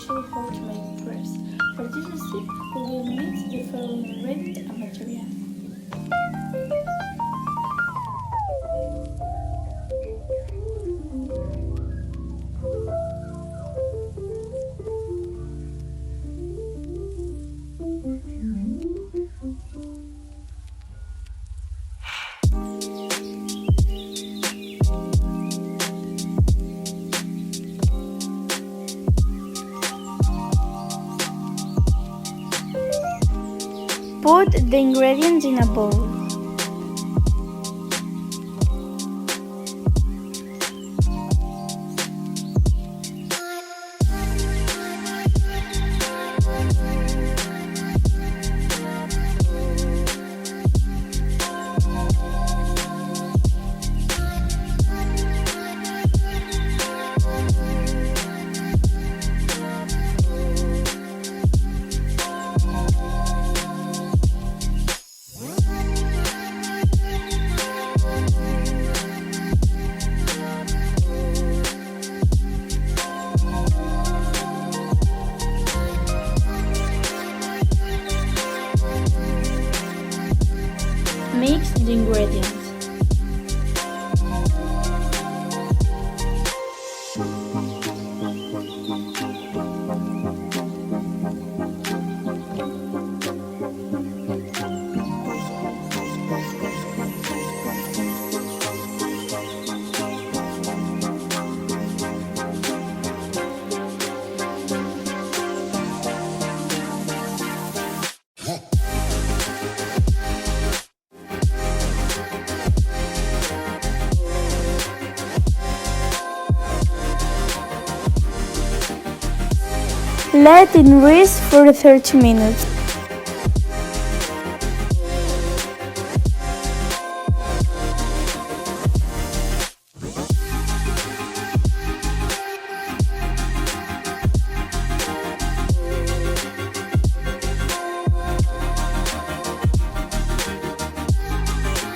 show you how to make crepes. For this recipe, we will need the following ingredients and materials. Put the ingredients in a bowl. Mix the ingredients. Let it rest for 30 minutes.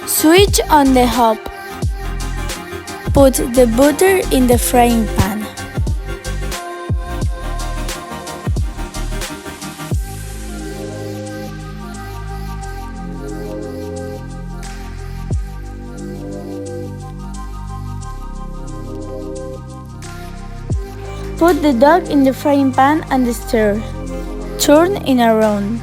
Switch on the hob. Put the butter in the frying pan. Put the dough in the frying pan and stir. Turn it around.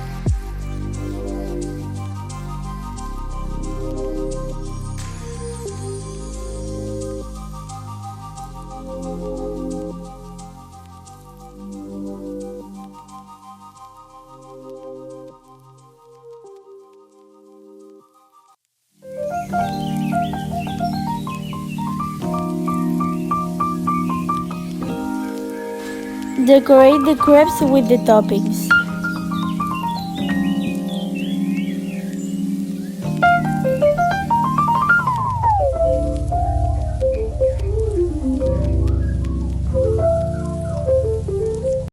Decorate the crepes with the toppings.